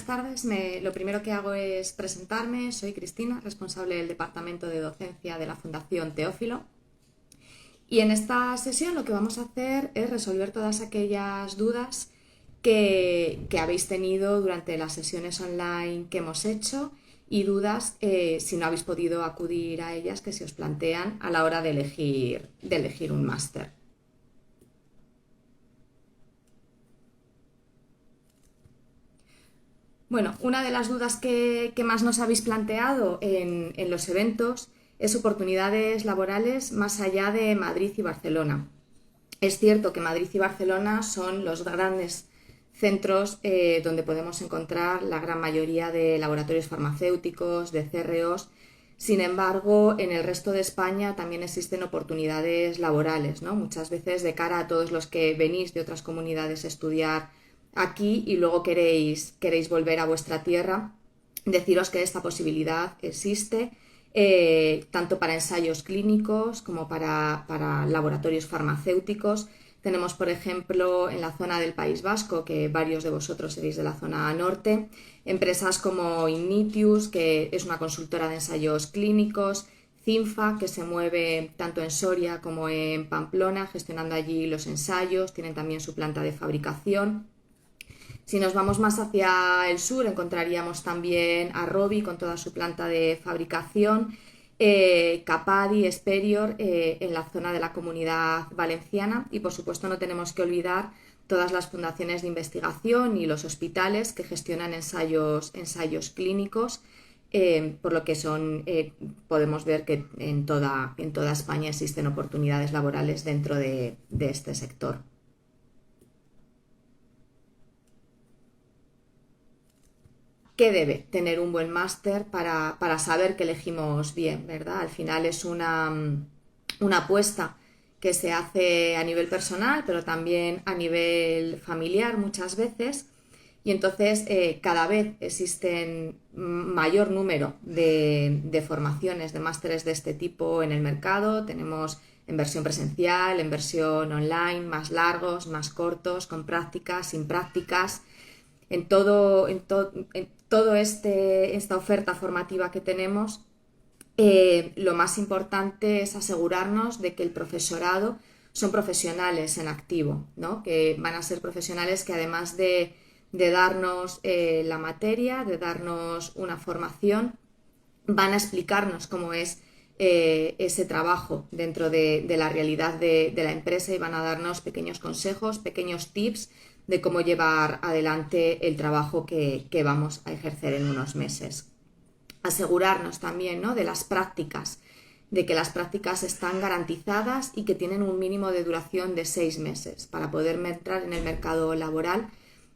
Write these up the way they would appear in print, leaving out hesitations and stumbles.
tardes. Lo primero que hago es presentarme. Soy Cristina, responsable del Departamento de Docencia de la Fundación Teófilo. Y en esta sesión lo que vamos a hacer es resolver todas aquellas dudas que habéis tenido durante las sesiones online que hemos hecho y dudas, si no habéis podido acudir a ellas, que se os plantean a la hora de elegir un máster. Bueno, una de las dudas que más nos habéis planteado en los eventos es oportunidades laborales más allá de Madrid y Barcelona. Es cierto que Madrid y Barcelona son los grandes centros donde podemos encontrar la gran mayoría de laboratorios farmacéuticos, de CROs. Sin embargo, en el resto de España también existen oportunidades laborales, ¿no? Muchas veces de cara a todos los que venís de otras comunidades a estudiar aquí y luego queréis volver a vuestra tierra, deciros que esta posibilidad existe, tanto para ensayos clínicos como para laboratorios farmacéuticos. Tenemos, por ejemplo, en la zona del País Vasco, que varios de vosotros seréis de la zona norte, empresas como Ignitius, que es una consultora de ensayos clínicos, Cinfa, que se mueve tanto en Soria como en Pamplona, gestionando allí los ensayos, tienen también su planta de fabricación. Si nos vamos más hacia el sur, encontraríamos también a Rovi con toda su planta de fabricación, Capadi, Esperior en la zona de la Comunidad Valenciana y por supuesto no tenemos que olvidar todas las fundaciones de investigación y los hospitales que gestionan ensayos clínicos, por lo que podemos ver que en toda España existen oportunidades laborales dentro de este sector. ¿Qué debe tener un buen máster para saber que elegimos bien, ¿verdad? Al final es una apuesta que se hace a nivel personal, pero también a nivel familiar muchas veces. Y entonces cada vez existen mayor número de formaciones, de másteres de este tipo en el mercado. Tenemos en versión presencial, en versión online, más largos, más cortos, con prácticas, sin prácticas. En toda esta oferta formativa que tenemos, lo más importante es asegurarnos de que el profesorado son profesionales en activo, ¿no? Que van a ser profesionales que además de darnos la materia, de darnos una formación, van a explicarnos cómo es ese trabajo dentro de la realidad de la empresa y van a darnos pequeños consejos, pequeños tips de cómo llevar adelante el trabajo que vamos a ejercer en unos meses. Asegurarnos también, ¿no?, de las prácticas, de que las prácticas están garantizadas y que tienen un mínimo de duración de 6 meses. Para poder entrar en el mercado laboral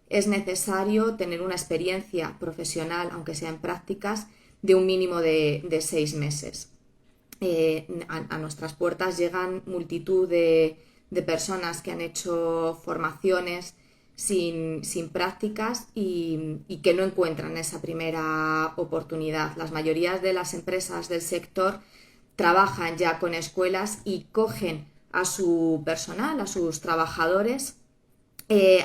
es necesario tener una experiencia profesional, aunque sea en prácticas, de un mínimo de 6 meses. A nuestras puertas llegan multitud de personas que han hecho formaciones sin prácticas y que no encuentran esa primera oportunidad. Las mayorías de las empresas del sector trabajan ya con escuelas y cogen a su personal, a sus trabajadores,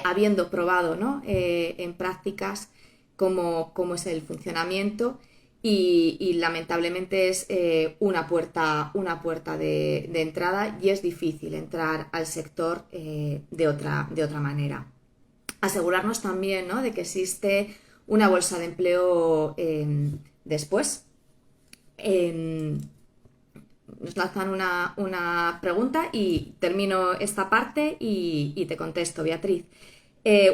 habiendo probado, ¿no?, en prácticas cómo es el funcionamiento y lamentablemente es una puerta de entrada y es difícil entrar al sector de otra manera. Asegurarnos también, ¿no?, de que existe una bolsa de empleo después. Nos lanzan una pregunta y termino esta parte y te contesto, Beatriz.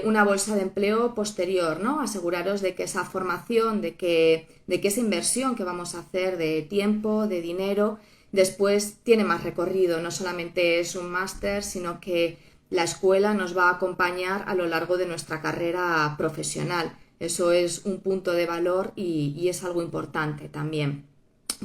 Una bolsa de empleo posterior, ¿no? Aseguraros de que esa formación, de que esa inversión que vamos a hacer de tiempo, de dinero, después tiene más recorrido. No solamente es un máster, sino que la escuela nos va a acompañar a lo largo de nuestra carrera profesional. Eso es un punto de valor y es algo importante también.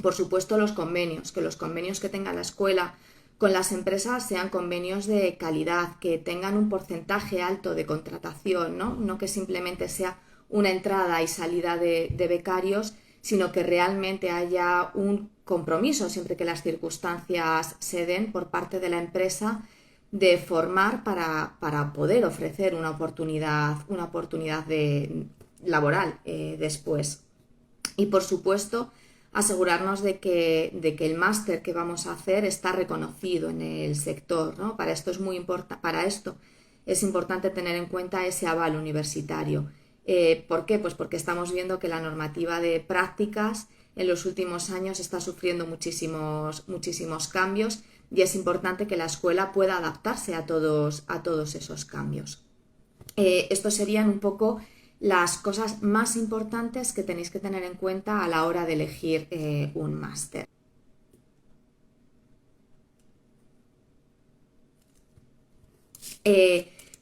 Por supuesto, los convenios, que los convenios que tenga la escuela con las empresas sean convenios de calidad, que tengan un porcentaje alto de contratación, no que simplemente sea una entrada y salida de becarios, sino que realmente haya un compromiso, siempre que las circunstancias se den por parte de la empresa, de formar para poder ofrecer una oportunidad laboral después. Y por supuesto, asegurarnos de que el máster que vamos a hacer está reconocido en el sector, ¿no? Para esto es importante tener en cuenta ese aval universitario. ¿Por qué? Pues porque estamos viendo que la normativa de prácticas en los últimos años está sufriendo muchísimos cambios y es importante que la escuela pueda adaptarse a todos esos cambios. Estos serían un poco las cosas más importantes que tenéis que tener en cuenta a la hora de elegir un máster.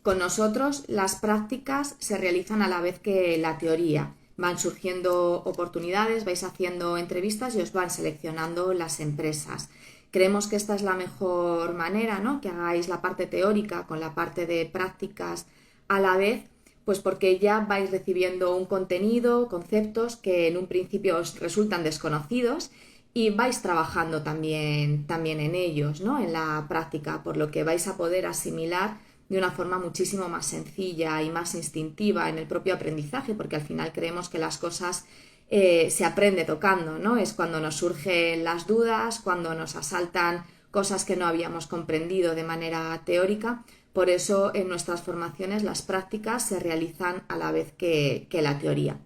Con nosotros las prácticas se realizan a la vez que la teoría. Van surgiendo oportunidades, vais haciendo entrevistas y os van seleccionando las empresas. Creemos que esta es la mejor manera, ¿no? Que hagáis la parte teórica con la parte de prácticas a la vez, pues porque ya vais recibiendo un contenido, conceptos que en un principio os resultan desconocidos y vais trabajando también en ellos, ¿no? En la práctica, por lo que vais a poder asimilar de una forma muchísimo más sencilla y más instintiva en el propio aprendizaje, porque al final creemos que las cosas se aprende tocando, ¿no? Es cuando nos surgen las dudas, cuando nos asaltan cosas que no habíamos comprendido de manera teórica. Por eso en nuestras formaciones las prácticas se realizan a la vez que la teoría.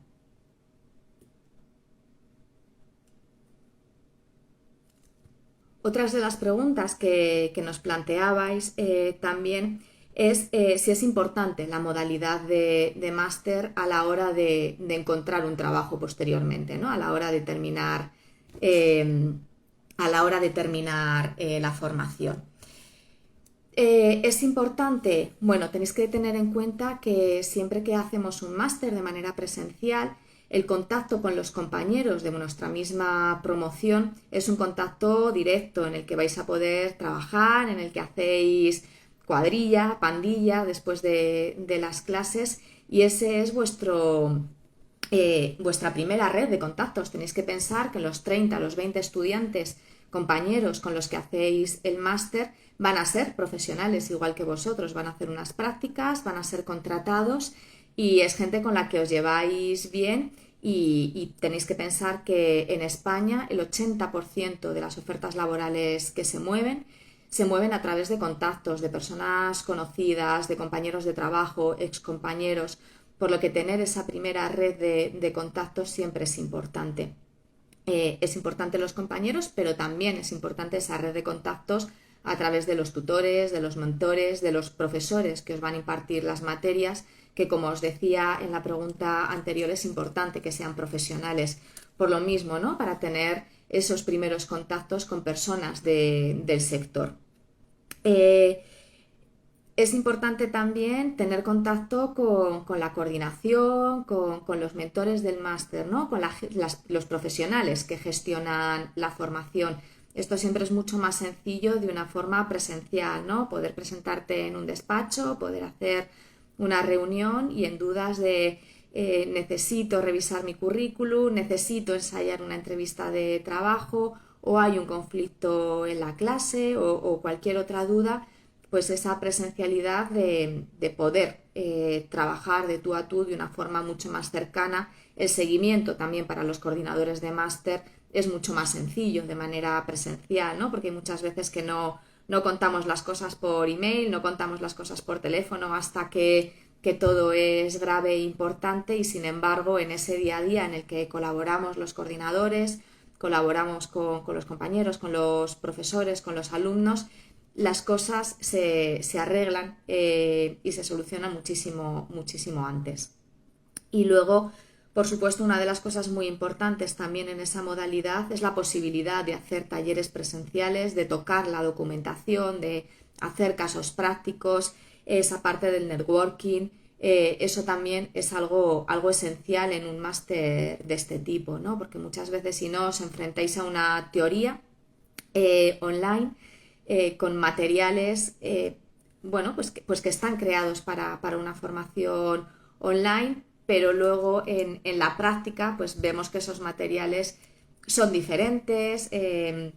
Otras de las preguntas que nos planteabais también es si es importante la modalidad de máster a la hora de encontrar un trabajo posteriormente, ¿no? A la hora de terminar, la formación. ¿Es importante? Bueno, tenéis que tener en cuenta que siempre que hacemos un máster de manera presencial, el contacto con los compañeros de nuestra misma promoción es un contacto directo en el que vais a poder trabajar, en el que hacéis cuadrilla, pandilla después de las clases y ese es vuestra primera red de contactos. Tenéis que pensar que los 30, los 20 estudiantes, compañeros con los que hacéis el máster van a ser profesionales igual que vosotros, van a hacer unas prácticas, van a ser contratados y es gente con la que os lleváis bien y tenéis que pensar que en España el 80% de las ofertas laborales que se mueven a través de contactos, de personas conocidas, de compañeros de trabajo, excompañeros, por lo que tener esa primera red de contactos siempre es importante. Es importante los compañeros, pero también es importante esa red de contactos a través de los tutores, de los mentores, de los profesores que os van a impartir las materias, que como os decía en la pregunta anterior es importante que sean profesionales. Por lo mismo, ¿no? Para tener esos primeros contactos con personas del sector. Es importante también tener contacto con la coordinación, con los mentores del máster, ¿no? Con los profesionales que gestionan la formación. Esto siempre es mucho más sencillo de una forma presencial, ¿no? Poder presentarte en un despacho, poder hacer una reunión y en dudas de necesito revisar mi currículum, necesito ensayar una entrevista de trabajo o hay un conflicto en la clase o cualquier otra duda, pues esa presencialidad de poder trabajar de tú a tú de una forma mucho más cercana. El seguimiento también para los coordinadores de máster es mucho más sencillo de manera presencial, ¿no? Porque hay muchas veces que no contamos las cosas por email, no contamos las cosas por teléfono hasta que todo es grave e importante y sin embargo en ese día a día en el que colaboramos los coordinadores, colaboramos con los compañeros, con los profesores, con los alumnos, las cosas se arreglan y se solucionan muchísimo antes. Y luego, por supuesto, una de las cosas muy importantes también en esa modalidad es la posibilidad de hacer talleres presenciales, de tocar la documentación, de hacer casos prácticos, esa parte del networking. Eso también es algo esencial en un máster de este tipo, ¿no? Porque muchas veces si no os enfrentáis a una teoría online con materiales pues que están creados para una formación online, pero luego en la práctica pues vemos que esos materiales son diferentes, que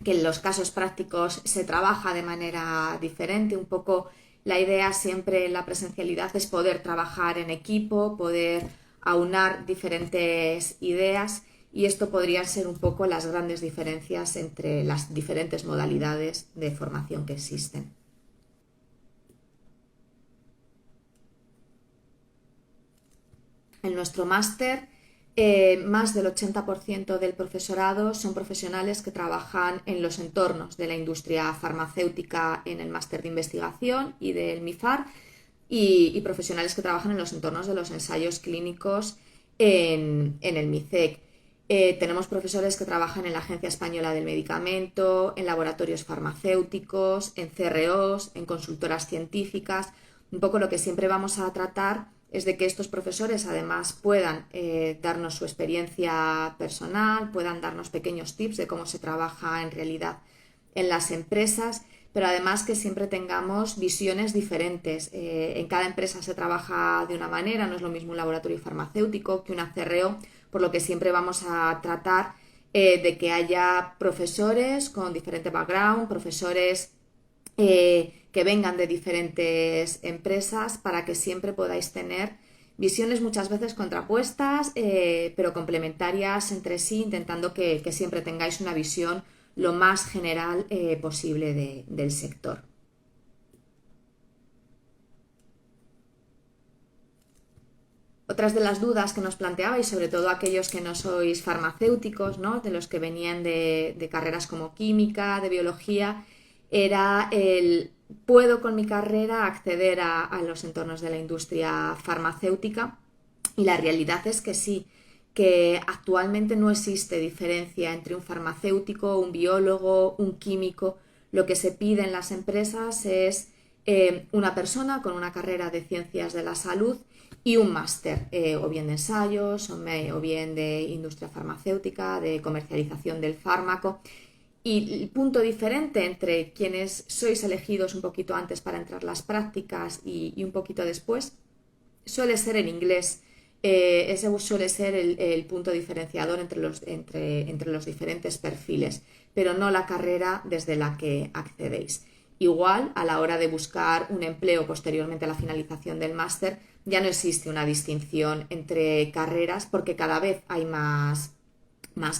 en los casos prácticos se trabaja de manera diferente. Un poco la idea siempre en la presencialidad es poder trabajar en equipo, poder aunar diferentes ideas y esto podrían ser un poco las grandes diferencias entre las diferentes modalidades de formación que existen. En nuestro máster, más del 80% del profesorado son profesionales que trabajan en los entornos de la industria farmacéutica en el máster de investigación y del MIFAR y profesionales que trabajan en los entornos de los ensayos clínicos en el MICEC. Tenemos profesores que trabajan en la Agencia Española del Medicamento, en laboratorios farmacéuticos, en CROs, en consultoras científicas. Un poco lo que siempre vamos a tratar es de que estos profesores además puedan darnos su experiencia personal, puedan darnos pequeños tips de cómo se trabaja en realidad en las empresas, pero además que siempre tengamos visiones diferentes. En cada empresa se trabaja de una manera, no es lo mismo un laboratorio farmacéutico que una CRO, por lo que siempre vamos a tratar de que haya profesores con diferente background, profesores que vengan de diferentes empresas para que siempre podáis tener visiones muchas veces contrapuestas, pero complementarias entre sí, intentando que siempre tengáis una visión lo más general posible del sector. Otras de las dudas que nos planteabais, sobre todo aquellos que no sois farmacéuticos, ¿no? De los que venían de carreras como química, de biología, era ¿puedo con mi carrera acceder a los entornos de la industria farmacéutica? Y la realidad es que sí, que actualmente no existe diferencia entre un farmacéutico, un biólogo, un químico. Lo que se pide en las empresas es una persona con una carrera de ciencias de la salud y un máster, o bien de ensayos, o bien de industria farmacéutica, de comercialización del fármaco. Y el punto diferente entre quienes sois elegidos un poquito antes para entrar las prácticas y un poquito después suele ser el inglés. Ese suele ser el punto diferenciador entre los diferentes perfiles, pero no la carrera desde la que accedéis. Igual, a la hora de buscar un empleo posteriormente a la finalización del máster, ya no existe una distinción entre carreras porque cada vez hay más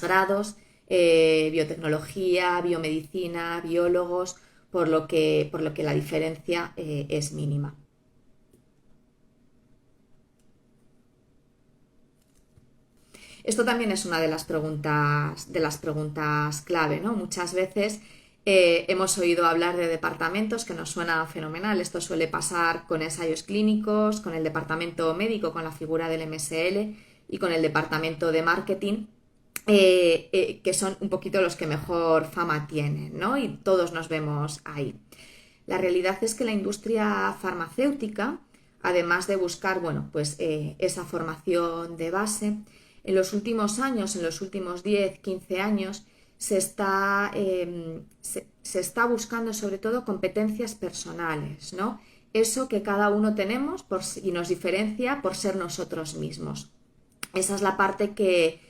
grados, biotecnología, biomedicina, biólogos, por lo que la diferencia es mínima. Esto también es una de las preguntas clave, ¿no? Muchas veces hemos oído hablar de departamentos que nos suena fenomenal. Esto suele pasar con ensayos clínicos, con el departamento médico, con la figura del MSL y con el departamento de marketing, que son un poquito los que mejor fama tienen, ¿no? Y todos nos vemos ahí. La realidad es que la industria farmacéutica, además de buscar, bueno, pues esa formación de base, en los últimos años, en los últimos 10, 15 años, se está buscando sobre todo competencias personales, ¿no? Eso que cada uno tenemos y nos diferencia por ser nosotros mismos. Esa es la parte que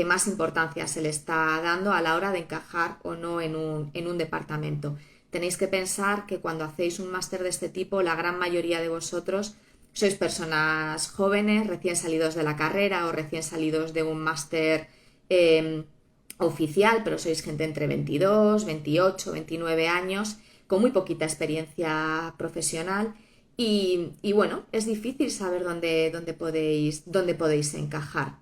más importancia se le está dando a la hora de encajar o no en un departamento. Tenéis que pensar que cuando hacéis un máster de este tipo, la gran mayoría de vosotros sois personas jóvenes, recién salidos de la carrera o recién salidos de un máster oficial, pero sois gente entre 22, 28, 29 años, con muy poquita experiencia profesional y bueno, es difícil saber dónde podéis encajar.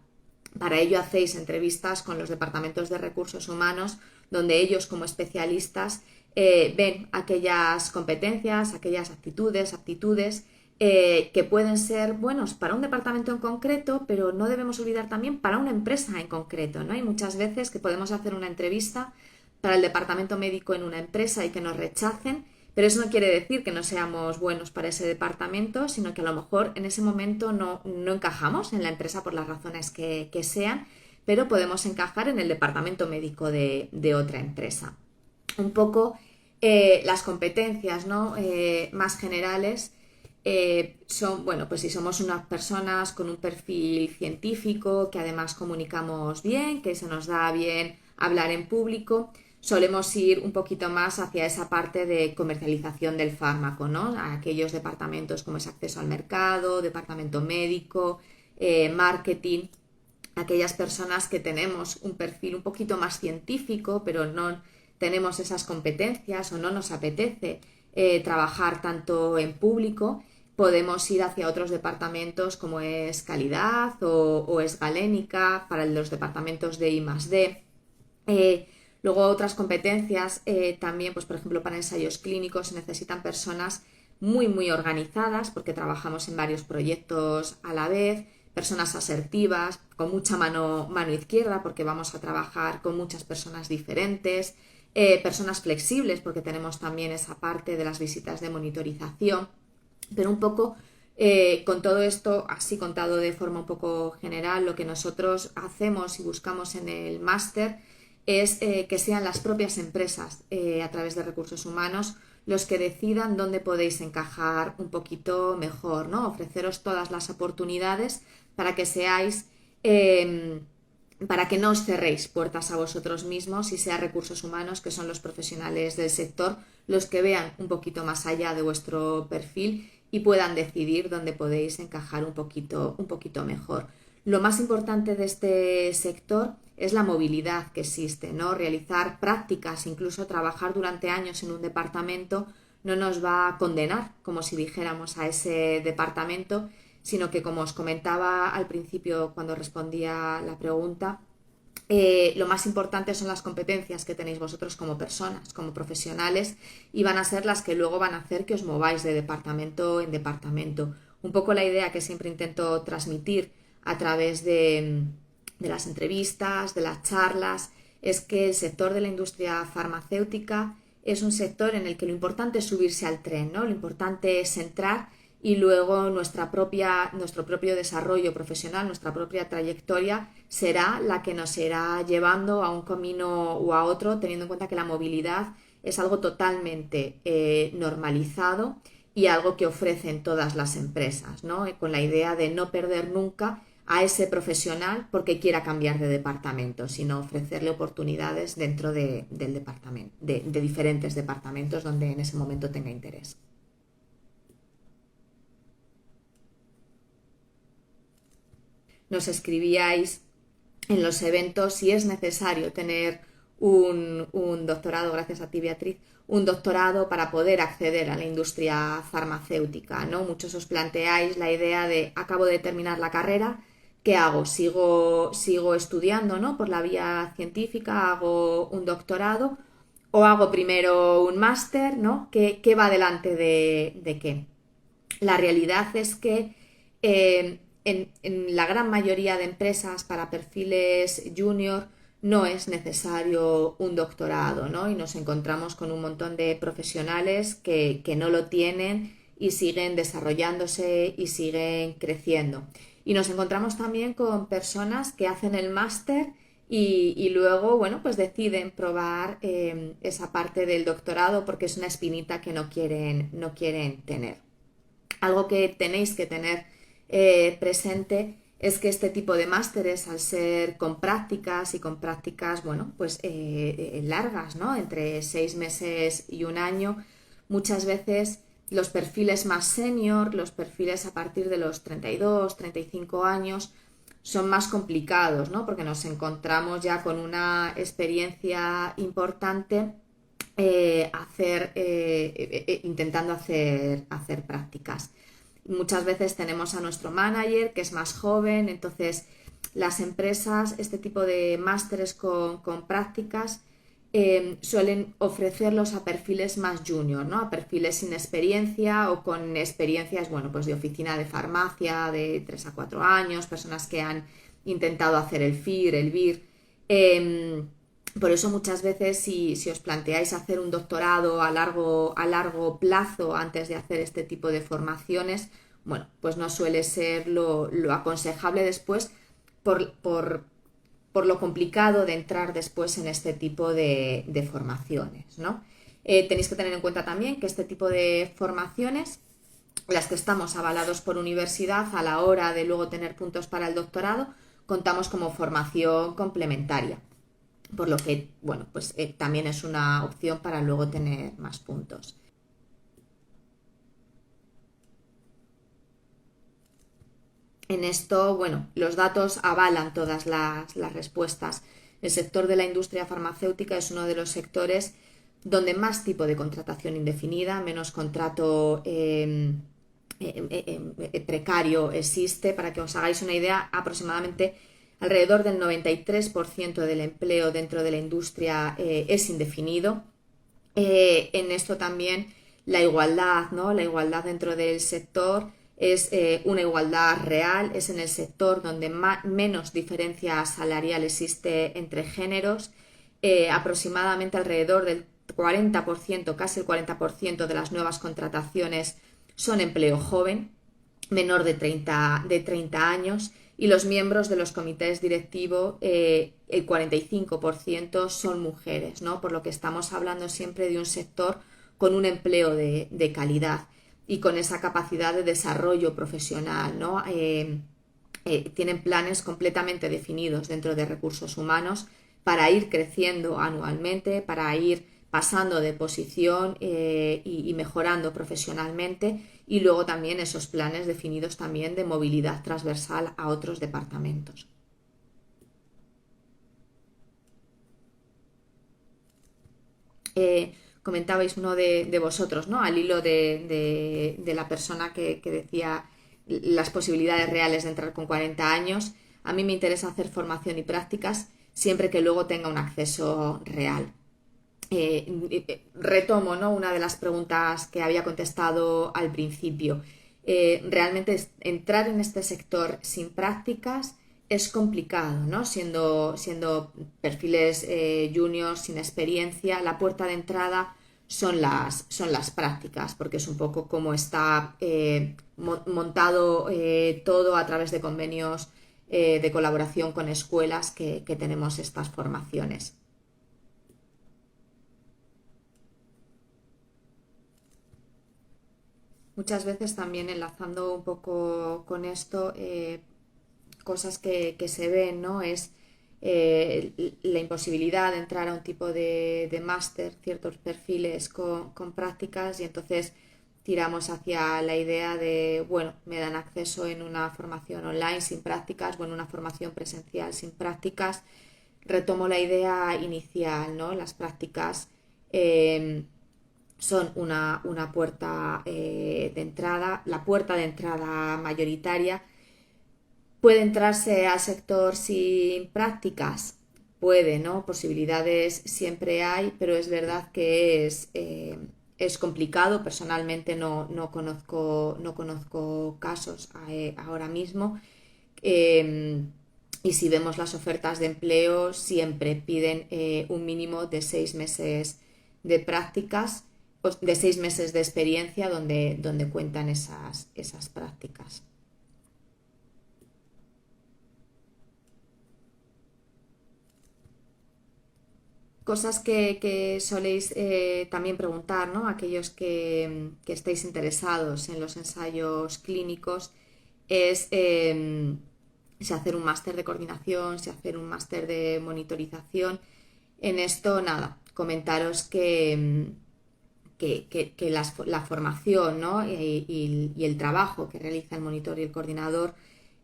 Para ello hacéis entrevistas con los departamentos de recursos humanos, donde ellos como especialistas ven aquellas competencias, aquellas aptitudes que pueden ser buenos para un departamento en concreto, pero no debemos olvidar también para una empresa en concreto, ¿no? Hay muchas veces que podemos hacer una entrevista para el departamento médico en una empresa y que nos rechacen, pero eso no quiere decir que no seamos buenos para ese departamento, sino que a lo mejor en ese momento no encajamos en la empresa por las razones que sean, pero podemos encajar en el departamento médico de otra empresa. Un poco las competencias, ¿no? Más generales son, bueno, pues si somos unas personas con un perfil científico, que además comunicamos bien, que se nos da bien hablar en público, solemos ir un poquito más hacia esa parte de comercialización del fármaco, ¿no? A aquellos departamentos como es acceso al mercado, departamento médico, marketing, aquellas personas que tenemos un perfil un poquito más científico, pero no tenemos esas competencias o no nos apetece trabajar tanto en público, podemos ir hacia otros departamentos como es calidad o es galénica para los departamentos de I+D. Luego otras competencias también, pues por ejemplo para ensayos clínicos se necesitan personas muy organizadas porque trabajamos en varios proyectos a la vez, personas asertivas, con mucha mano izquierda porque vamos a trabajar con muchas personas diferentes, personas flexibles porque tenemos también esa parte de las visitas de monitorización, pero un poco con todo esto, así contado de forma un poco general, lo que nosotros hacemos y buscamos en el máster es que sean las propias empresas a través de recursos humanos los que decidan dónde podéis encajar un poquito mejor, ¿no? Ofreceros todas las oportunidades para que seáis, para que no os cerréis puertas a vosotros mismos y sea recursos humanos, que son los profesionales del sector, los que vean un poquito más allá de vuestro perfil y puedan decidir dónde podéis encajar un poquito mejor. Lo más importante de este sector es la movilidad que existe, ¿no? Realizar prácticas, incluso trabajar durante años en un departamento no nos va a condenar, como si dijéramos, a ese departamento, sino que, como os comentaba al principio cuando respondía la pregunta, lo más importante son las competencias que tenéis vosotros como personas, como profesionales, y van a ser las que luego van a hacer que os mováis de departamento en departamento. Un poco la idea que siempre intento transmitir a través de las entrevistas, de las charlas, es que el sector de la industria farmacéutica es un sector en el que lo importante es subirse al tren, ¿no? Lo importante es entrar y luego nuestro propio desarrollo profesional, nuestra propia trayectoria será la que nos irá llevando a un camino o a otro, teniendo en cuenta que la movilidad es algo totalmente normalizado y algo que ofrecen todas las empresas, ¿no? Con la idea de no perder nunca a ese profesional porque quiera cambiar de departamento, sino ofrecerle oportunidades dentro del departamento, de diferentes departamentos donde en ese momento tenga interés. Nos escribíais en los eventos si es necesario tener un doctorado, gracias a ti Beatriz, un doctorado para poder acceder a la industria farmacéutica, ¿no? Muchos os planteáis la idea de acabo de terminar la carrera, ¿qué hago? ¿Sigo estudiando, ¿no? Por la vía científica, hago un doctorado o hago primero un máster, ¿no? ¿Qué va delante de qué? La realidad es que en la gran mayoría de empresas para perfiles junior no es necesario un doctorado, ¿no? Y nos encontramos con un montón de profesionales que no lo tienen y siguen desarrollándose y siguen creciendo. Y nos encontramos también con personas que hacen el máster y luego, bueno, pues deciden probar esa parte del doctorado porque es una espinita que no quieren tener. Algo que tenéis que tener presente es que este tipo de másteres, al ser con prácticas y con prácticas, bueno, pues largas, ¿no? Entre 6 meses y un año, muchas veces los perfiles más senior, los perfiles a partir de los 32, 35 años, son más complicados, ¿no? Porque nos encontramos ya con una experiencia importante intentando hacer prácticas. Muchas veces tenemos a nuestro manager que es más joven, entonces las empresas, este tipo de másteres con prácticas suelen ofrecerlos a perfiles más junior, ¿no? A perfiles sin experiencia o con experiencias, bueno, pues de oficina de farmacia de 3 a 4 años, personas que han intentado hacer el FIR, el BIR. Por eso muchas veces si os planteáis hacer un doctorado a largo plazo antes de hacer este tipo de formaciones, bueno, pues no suele ser lo aconsejable después por lo complicado de entrar después en este tipo de formaciones, ¿no? Tenéis que tener en cuenta también que este tipo de formaciones, las que estamos avalados por universidad, a la hora de luego tener puntos para el doctorado, contamos como formación complementaria. Por lo que, bueno, pues también es una opción para luego tener más puntos. En esto, bueno, los datos avalan todas las respuestas. El sector de la industria farmacéutica es uno de los sectores donde más tipo de contratación indefinida, menos contrato precario existe. Para que os hagáis una idea, aproximadamente alrededor del 93% del empleo dentro de la industria es indefinido. En esto también la igualdad, ¿no? La igualdad dentro del sector es una igualdad real, es en el sector donde menos diferencia salarial existe entre géneros. Aproximadamente alrededor del 40%, casi el 40% de las nuevas contrataciones son empleo joven, menor de 30 años, y los miembros de los comités directivos, el 45% son mujeres, ¿no? Por lo que estamos hablando siempre de un sector con un empleo de calidad y con esa capacidad de desarrollo profesional, ¿no? Tienen planes completamente definidos dentro de recursos humanos para ir creciendo anualmente, para ir pasando de posición y mejorando profesionalmente, y luego también esos planes definidos también de movilidad transversal a otros departamentos. Comentabais uno de vosotros, ¿no? Al hilo de la persona que decía las posibilidades reales de entrar con 40 años. A mí me interesa hacer formación y prácticas siempre que luego tenga un acceso real. Retomo, ¿no? Una de las preguntas que había contestado al principio. Realmente entrar en este sector sin prácticas es complicado, ¿no? Siendo perfiles juniors sin experiencia, la puerta de entrada son las prácticas, porque es un poco como está montado todo a través de convenios de colaboración con escuelas que tenemos estas formaciones. Muchas veces también enlazando un poco con esto, cosas que se ven, ¿no? Es la imposibilidad de entrar a un tipo de máster, ciertos perfiles con prácticas, y entonces tiramos hacia la idea de, bueno, me dan acceso en una formación online sin prácticas o en una formación presencial sin prácticas. Retomo la idea inicial, ¿no? Las prácticas son una puerta de entrada, la puerta de entrada mayoritaria. ¿Puede entrarse al sector sin prácticas? Puede, ¿no? Posibilidades siempre hay, pero es verdad que es complicado. Personalmente no conozco casos ahora mismo. Eh, y si vemos las ofertas de empleo, siempre piden un mínimo de 6 meses de prácticas, de 6 meses de experiencia donde cuentan esas prácticas. Cosas que soléis también preguntar, ¿no? Aquellos que estáis interesados en los ensayos clínicos es si hacer un máster de coordinación, si hacer un máster de monitorización. En esto, nada, comentaros la formación, ¿no? y el trabajo que realiza el monitor y el coordinador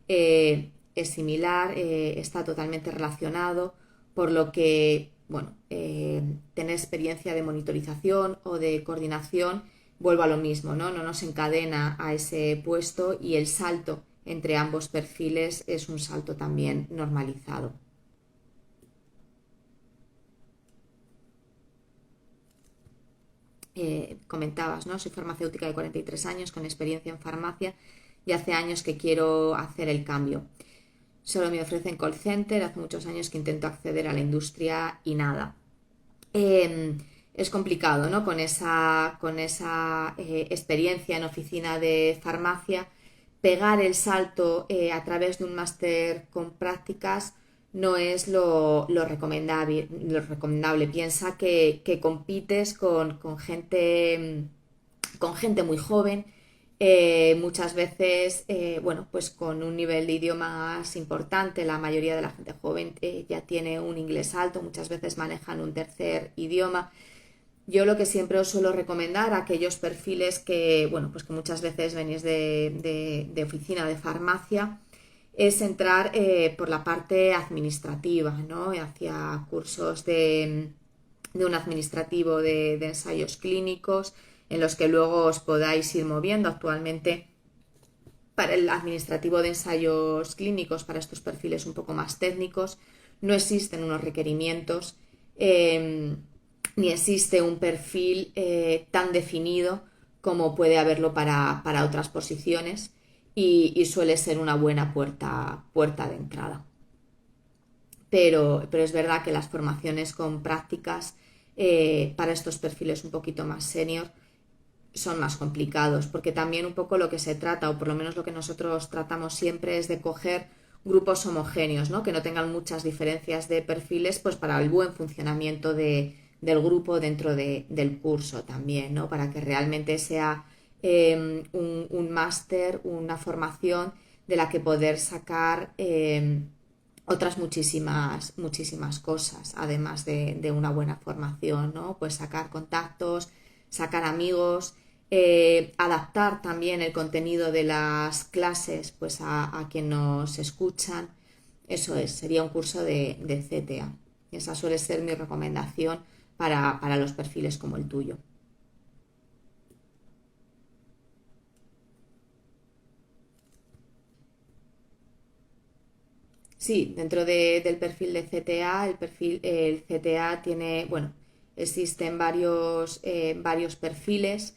es similar, está totalmente relacionado, por lo que, bueno, tener experiencia de monitorización o de coordinación, vuelvo a lo mismo, ¿no? No nos encadena a ese puesto, y el salto entre ambos perfiles es un salto también normalizado. Comentabas, ¿no? Soy farmacéutica de 43 años con experiencia en farmacia y hace años que quiero hacer el cambio. Solo me ofrecen call center, hace muchos años que intento acceder a la industria y nada. Es complicado, ¿no? Con esa experiencia en oficina de farmacia, pegar el salto a través de un máster con prácticas no es lo recomendable, lo recomendable. Piensa que compites con gente muy joven, muchas veces, bueno, pues con un nivel de idiomas importante. La mayoría de la gente joven ya tiene un inglés alto, muchas veces manejan un tercer idioma. Yo lo que siempre os suelo recomendar a aquellos perfiles que, bueno, pues que muchas veces venís de oficina de farmacia, es entrar por la parte administrativa, ¿no? Hacia cursos de un administrativo de ensayos clínicos en los que luego os podáis ir moviendo. Actualmente, para el administrativo de ensayos clínicos, para estos perfiles un poco más técnicos, no existen unos requerimientos ni existe un perfil tan definido como puede haberlo para otras posiciones y suele ser una buena puerta de entrada. Pero es verdad que las formaciones con prácticas para estos perfiles un poquito más senior son más complicados, porque también un poco lo que se trata, o por lo menos lo que nosotros tratamos siempre, es de coger grupos homogéneos, ¿no? Que no tengan muchas diferencias de perfiles, pues para el buen funcionamiento del grupo dentro del curso también, ¿no? Para que realmente sea un máster, una formación de la que poder sacar otras muchísimas cosas, además de una buena formación, ¿no? Pues sacar contactos, sacar amigos, adaptar también el contenido de las clases pues a quien nos escuchan. Eso sería un curso de CTA. Esa suele ser mi recomendación para los perfiles como el tuyo. Sí, dentro del perfil de CTA, el CTA tiene, bueno, existen varios perfiles,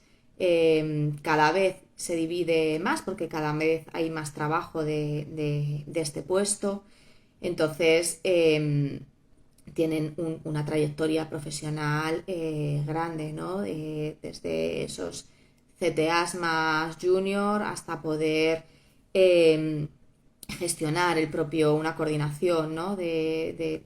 cada vez se divide más porque cada vez hay más trabajo de este puesto, entonces tienen una trayectoria profesional grande, ¿no? Desde esos CTAs más junior hasta poder eh, gestionar una coordinación, ¿no? de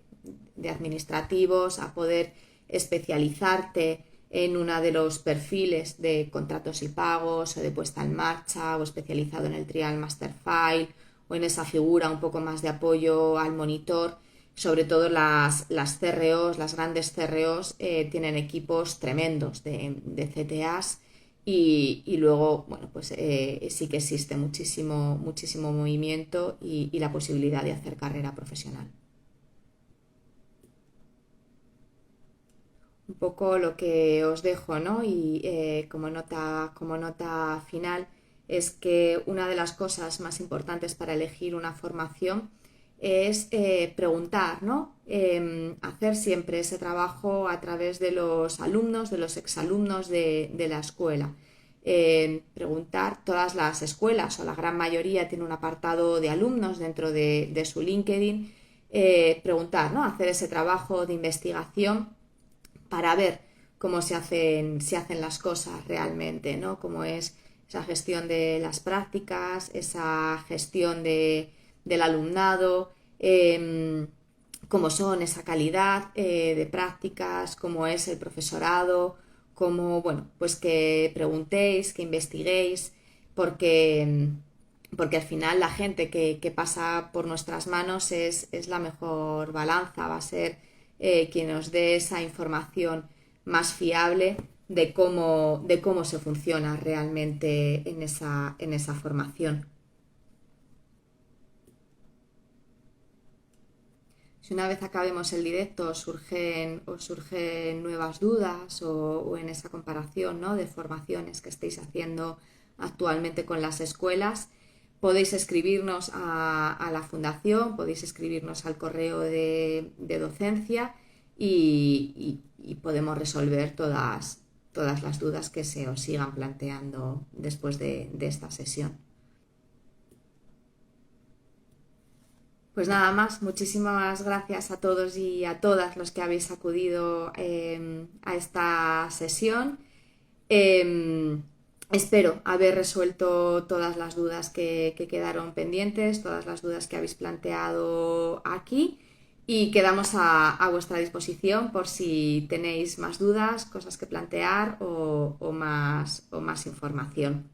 administrativos, a poder especializarte en uno de los perfiles de contratos y pagos o de puesta en marcha o especializado en el trial master file o en esa figura un poco más de apoyo al monitor. Sobre todo las CROs, las grandes CROs tienen equipos tremendos de CTAs y luego, bueno, pues sí que existe muchísimo movimiento y la posibilidad de hacer carrera profesional. Un poco lo que os dejo, ¿no? Y como nota final es que una de las cosas más importantes para elegir una formación es preguntar, ¿no? Hacer siempre ese trabajo a través de los alumnos, de los exalumnos de la escuela. Preguntar, todas las escuelas o la gran mayoría tiene un apartado de alumnos dentro de su LinkedIn. Preguntar, ¿no? Hacer ese trabajo de investigación para ver cómo se hacen las cosas realmente, ¿no? Cómo es esa gestión de las prácticas, esa gestión del alumnado, cómo son esa calidad de prácticas, cómo es el profesorado, cómo, bueno, pues que preguntéis, que investiguéis, porque al final la gente que pasa por nuestras manos es la mejor balanza, va a ser quien nos dé esa información más fiable de cómo se funciona realmente en esa formación. Si una vez acabemos el directo os surgen nuevas dudas o en esa comparación, ¿no? De formaciones que estéis haciendo actualmente con las escuelas, podéis escribirnos a la fundación, podéis escribirnos al correo de docencia y podemos resolver todas las dudas que se os sigan planteando después de esta sesión. Pues nada más, muchísimas gracias a todos y a todas los que habéis acudido a esta sesión. Espero haber resuelto todas las dudas que quedaron pendientes, todas las dudas que habéis planteado aquí y quedamos a vuestra disposición por si tenéis más dudas, cosas que plantear o más información.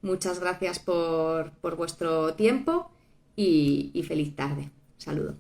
Muchas gracias por vuestro tiempo y feliz tarde. Saludo.